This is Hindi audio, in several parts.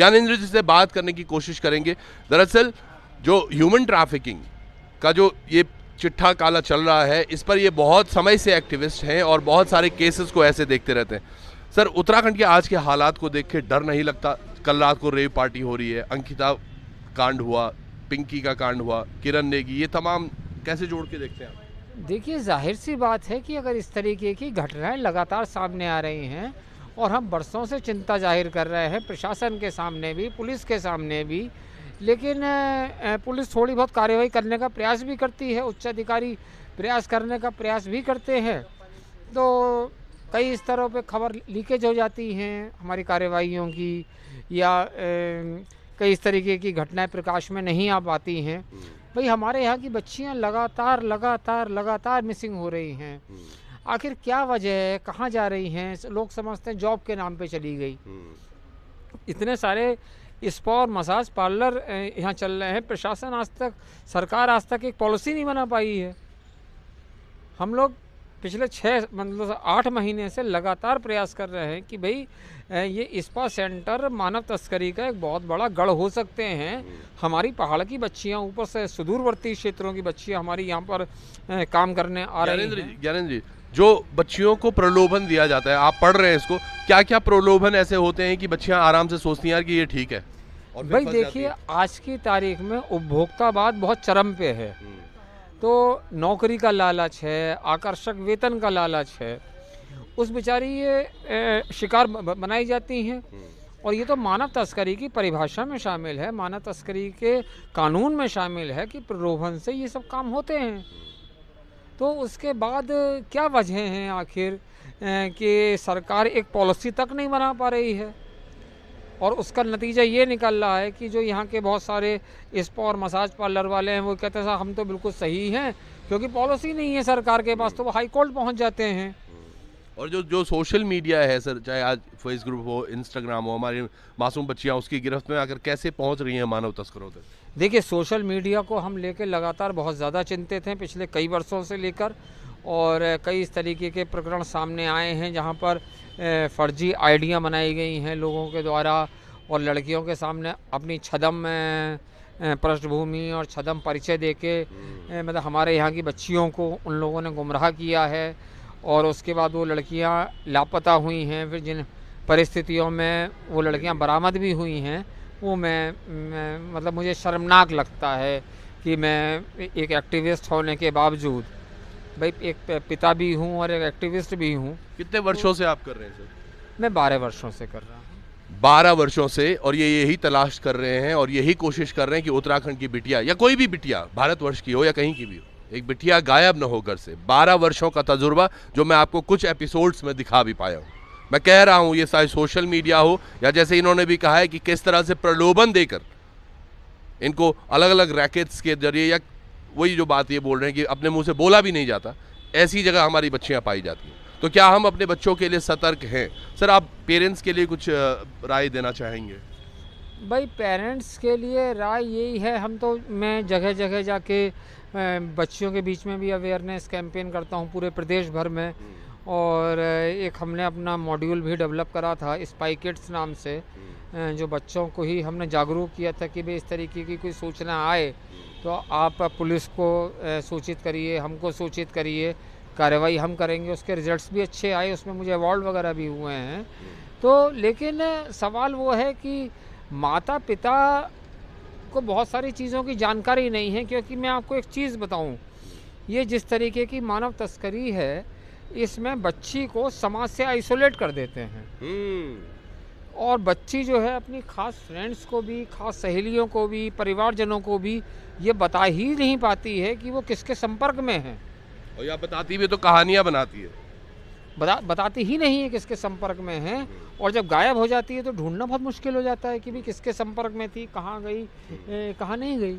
ज्ञानेंद्र जी से बात करने की कोशिश करेंगे। दरअसल जो ह्यूमन ट्रैफिकिंग का जो ये चिट्ठा काला चल रहा है, इस पर ये बहुत समय से एक्टिविस्ट हैं और बहुत सारे केसेस को ऐसे देखते रहते हैं। सर, उत्तराखंड के आज के हालात को देख के डर नहीं लगता? कल रात को रेव पार्टी हो रही है, अंकिता कांड हुआ, पिंकी का कांड हुआ, किरण नेगी, ये तमाम कैसे जोड़ के देखते हैं आप? देखिए, जाहिर सी बात है कि अगर इस तरीके की घटनाएं लगातार सामने आ रही हैं और हम बरसों से चिंता जाहिर कर रहे हैं प्रशासन के सामने भी, पुलिस के सामने भी, लेकिन पुलिस थोड़ी बहुत कार्रवाई करने का प्रयास भी करती है, उच्च अधिकारी प्रयास करने का प्रयास भी करते हैं, तो कई स्तरों पे खबर लीकेज हो जाती हैं हमारी कार्रवाइयों की, या कई इस तरीके की घटनाएं प्रकाश में नहीं आ पाती हैं। भाई, हमारे यहाँ की बच्चियाँ लगातार मिसिंग हो रही हैं। आखिर क्या वजह है, कहाँ जा रही हैं? लोग समझते हैं जॉब के नाम पे चली गई। इतने सारे स्पा और मसाज पार्लर यहाँ चल रहे हैं, प्रशासन आज तक, सरकार आज तक एक पॉलिसी नहीं बना पाई है। हम लोग पिछले 8 महीने से लगातार प्रयास कर रहे हैं कि भाई ये स्पा सेंटर मानव तस्करी का एक बहुत बड़ा गढ़ हो सकते हैं। हमारी पहाड़ की बच्चियां, ऊपर से सुदूरवर्ती क्षेत्रों की बच्चियां हमारी यहाँ पर काम करने आ रही हैं। ज्ञानेंद्र जी, जो बच्चियों को प्रलोभन दिया जाता है, आप पढ़ रहे हैं इसको, क्या क्या प्रलोभन ऐसे होते हैं कि बच्चियां आराम से सोचती हैं कि ये ठीक है? और भाई देखिए, आज की तारीख में उपभोक्तावाद बहुत चरम पे है। तो नौकरी का लालच है, आकर्षक वेतन का लालच है, उस बेचारी ये शिकार बनाई जाती हैं। और ये तो मानव तस्करी की परिभाषा में शामिल है, मानव तस्करी के कानून में शामिल है कि प्रलोभन से ये सब काम होते हैं। तो उसके बाद क्या वजह हैं आखिर कि सरकार एक पॉलिसी तक नहीं बना पा रही है, और उसका नतीजा ये निकल रहा है कि जो यहाँ के बहुत सारे स्पा और मसाज पार्लर वाले हैं वो कहते हैं साहब हम तो बिल्कुल सही हैं, क्योंकि पॉलिसी नहीं है सरकार के पास, तो वो हाई कोर्ट पहुँच जाते हैं। और जो सोशल मीडिया है सर, चाहे आज फेसबुक हो, इंस्टाग्राम हो, हमारी मासूम बच्चियां उसकी गिरफ्त में आकर कैसे पहुंच रही हैं मानव तस्करों तक? देखिए, सोशल मीडिया को हम लेकर लगातार बहुत ज़्यादा चिंतित हैं पिछले कई वर्षों से लेकर, और कई इस तरीके के प्रकरण सामने आए हैं जहां पर फर्जी आईडियां बनाई गई हैं लोगों के द्वारा, और लड़कियों के सामने अपनी छदम पृष्ठभूमि और छदम परिचय देके मतलब हमारे यहाँ की बच्चियों को उन लोगों ने गुमराह किया है, और उसके बाद वो लड़कियां लापता हुई हैं। फिर जिन परिस्थितियों में वो लड़कियां बरामद भी हुई हैं, वो मैं मतलब मुझे शर्मनाक लगता है कि मैं एक एक्टिविस्ट होने के बावजूद, भाई एक पिता भी हूँ और एक एक्टिविस्ट भी हूँ। कितने वर्षों से आप कर रहे हैं सर? मैं 12 वर्षों से कर रहा हूँ। 12 वर्षों से, और ये यही तलाश कर रहे हैं और यही कोशिश कर रहे हैं कि उत्तराखंड की बिटिया या कोई भी बिटिया, भारतवर्ष की हो या कहीं की भी हो, एक बिटिया गायब न हो घर से। 12 वर्षों का तजुर्बा जो मैं आपको कुछ एपिसोड्स में दिखा भी पाया हूँ। मैं कह रहा हूँ, ये चाहे सोशल मीडिया हो या जैसे इन्होंने भी कहा है कि किस तरह से प्रलोभन देकर इनको अलग अलग रैकेट्स के जरिए, या वही जो बात ये बोल रहे हैं कि अपने मुंह से बोला भी नहीं जाता, ऐसी जगह हमारी बच्चियां पाई जाती हैं। तो क्या हम अपने बच्चों के लिए सतर्क हैं? सर, आप पेरेंट्स के लिए कुछ राय देना चाहेंगे? भाई, पेरेंट्स के लिए राय यही है, मैं जगह जगह जाके बच्चियों के बीच में भी अवेयरनेस कैंपेन करता हूँ पूरे प्रदेश भर में, और एक हमने अपना मॉड्यूल भी डेवलप करा था स्पाई किड्स नाम से, जो बच्चों को ही हमने जागरूक किया था कि भाई इस तरीके की कोई सूचना आए तो आप पुलिस को सूचित करिए, हमको सूचित करिए, कार्रवाई हम करेंगे। उसके रिजल्ट्स भी अच्छे आए, उसमें मुझे अवार्ड वगैरह भी हुए हैं। तो लेकिन सवाल वो है कि माता पिता को बहुत सारी चीज़ों की जानकारी नहीं है, क्योंकि मैं आपको एक चीज़ बताऊं, ये जिस तरीके की मानव तस्करी है, इसमें बच्ची को समाज से आइसोलेट कर देते हैं, और बच्ची जो है अपनी खास फ्रेंड्स को भी, खास सहेलियों को भी, परिवारजनों को भी ये बता ही नहीं पाती है कि वो किसके संपर्क में है। और या बताती भी तो कहानियां बनाती है, बताती ही नहीं है किसके संपर्क में है, और जब गायब हो जाती है तो ढूंढना बहुत मुश्किल हो जाता है कि भी किसके संपर्क में थी, कहाँ गई, कहाँ नहीं गई,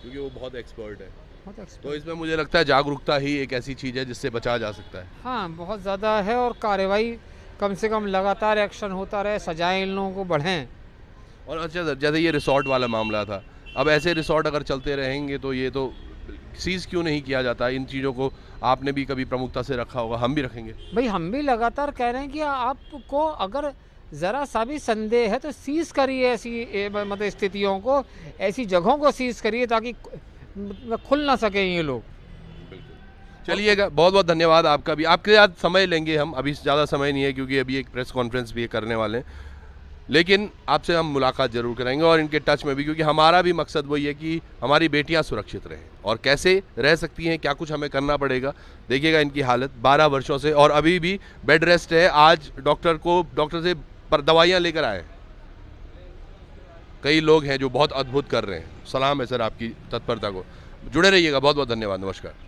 क्योंकि वो बहुत एक्सपर्ट है। बहुत एक्सपर्ट। तो इसमें मुझे लगता है जागरूकता ही एक ऐसी चीज़ है जिससे बचा जा सकता है। हाँ, बहुत ज़्यादा है, और कार्रवाई कम से कम लगातार एक्शन होता रहे, सजाएं इन लोगों को बढ़ें। और अच्छा सर, जैसे ये रिसोर्ट वाला मामला था, अब ऐसे रिसोर्ट अगर चलते रहेंगे तो ये तो सीज़ क्यों नहीं किया जाता? इन चीज़ों को आपने भी कभी प्रमुखता से रखा होगा, हम भी रखेंगे। भाई, हम भी लगातार कह रहे हैं कि आपको अगर ज़रा सा भी संदेह है तो सीज़ करिए ऐसी मतलब स्थितियों को, ऐसी जगहों को सीज़ करिए ताकि खुल ना सके ये लोग। चलिएगा, बहुत बहुत धन्यवाद आपका भी। आपके साथ समय लेंगे हम, अभी ज़्यादा समय नहीं है क्योंकि अभी एक प्रेस कॉन्फ्रेंस भी करने वाले हैं, लेकिन आपसे हम मुलाकात ज़रूर कराएंगे और इनके टच में भी, क्योंकि हमारा भी मकसद वही है कि हमारी बेटियां सुरक्षित रहें। और कैसे रह सकती हैं, क्या कुछ हमें करना पड़ेगा, देखिएगा इनकी हालत 12 वर्षों से, और अभी भी बेड रेस्ट है। आज डॉक्टर से दवाइयाँ लेकर आए। कई लोग हैं जो बहुत अद्भुत कर रहे हैं। सलाम है सर आपकी तत्परता को। जुड़े रहिएगा, बहुत बहुत धन्यवाद, नमस्कार।